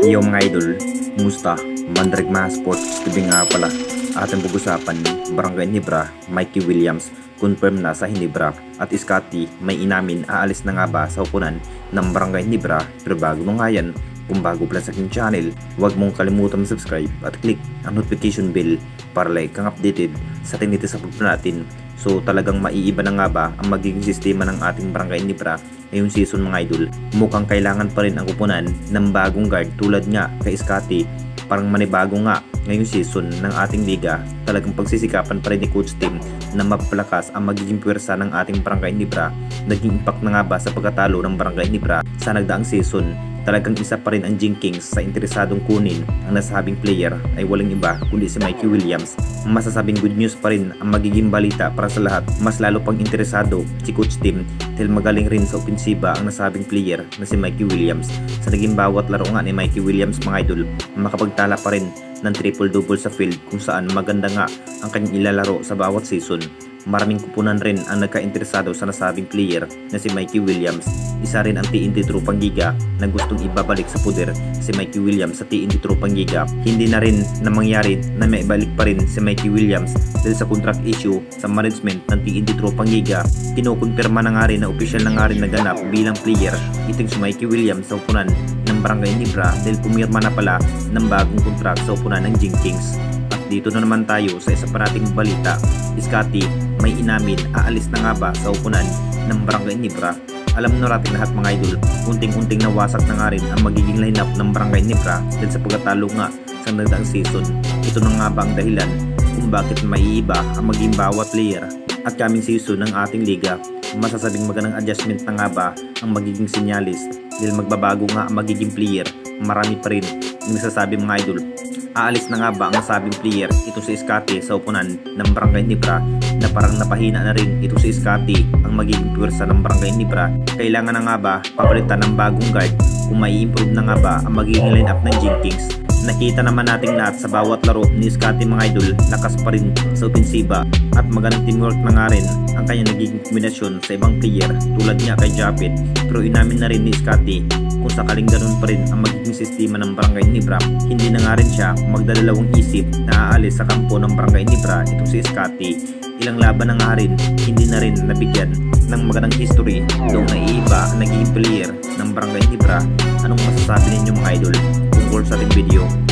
Yo mga idol, musta? Mandirigma Sports TV nga pala. Ating pag-usapan, Barangay Ginebra, Mikey Williams, confirm na sa Ginebra at Scotty may inamin aalis na nga ba sa upunan ng Barangay Ginebra. Pero bago mo nga yan, kung bago pala sa aking channel, huwag mong kalimutan subscribe at click ang notification bell para like kang updated sa tiniti sa pagpunta natin. So talagang maiiba na nga ba ang magiging sistema ng ating Barangay Ginebra ngayong season mga idol. Mukhang kailangan pa rin ang kupunan ng bagong guard tulad nga kay Scotty. Parang manibago nga ngayong season ng ating liga. Talagang pagsisikapan pa rin ni Coach Tim na mapalakas ang magiging puwersa ng ating Barangay Ginebra. Naging impact na nga ba sa pagkatalo ng Barangay Ginebra sa nagdaang season? Talagang isa pa rin ang Jinkings sa interesadong kunin ang nasabing player ay walang iba kundi si Mikey Williams. Masasabing good news pa rin ang magiging balita para sa lahat. Mas lalo pang interesado si Coach Tim dahil magaling rin sa opensiba ang nasabing player na si Mikey Williams. Sa naging bawat laro nga ni Mikey Williams mga idol, makapagtala pa rin ng triple-double sa field kung saan maganda nga ang kanyang ilalaro sa bawat season. Maraming kupunan rin ang nagka-interesado sa nasabing player na si Mikey Williams. Isa rin ang TNT Tropang Giga na gustong ibabalik sa puder si Mikey Williams sa TNT Tropang Giga. Hindi na rin na mangyari na may ibalik pa rin si Mikey Williams dahil sa contract issue sa management ng TNT Tropang Giga. Kinukumpirma na nga rin na opisyal na nga rin naganap bilang player itong si Mikey Williams sa upunan ng Barangay Ginebra dahil pumirma na pala ng bagong contract sa upunan ng Jinkings. At dito na naman tayo sa isa pa nating balita. Scotty may inamin aalis na nga ba sa upunan ng Barangay Ginebra. Alam na natin lahat mga idol, unting-unting nawasak na nga rin ang magiging lineup ng Barangay Ginebra dahil sa pagkatalo nga sa nagdaang season. Ito na nga ba ang dahilan kung bakit maiiba ang maging bawat player at coming season ng ating liga? Masasabing magandang adjustment na nga ba ang magiging sinyalis dahil magbabago nga ang magiging player? Marami pa rin nagsasabi mga idol, aalis na nga ba ang nasabing player ito si Scotty sa upunan ng Barangay Ginebra na parang napahina na rin ito si Scotty ang magiging puwersa ng Barangay Ginebra. Kailangan na nga ba papalitan ng bagong guard kung mai-improve na nga ba ang magiging lineup ng Jinkings? Nakita naman nating lahat sa bawat laro ni Scotty mga idol, lakas pa rin sa opensiba at magandang teamwork na nga rin ang kanyang nagiging kombinasyon sa ibang player tulad niya kay Japet. Pero inamin na rin ni Scotty kung sakaling ganun pa rin ang magiging sistema ng Barangay Ginebra, hindi na nga rin siya magdadalawang isip na aalis sa kampo ng Barangay Ginebra itong si Scotty. Ilang laban na nga rin, hindi na rin nabigyan ng magandang history noong naiiba ang naging player ng Barangay Ginebra. Anong masasabi ninyo mga idol tungkol sa ating video?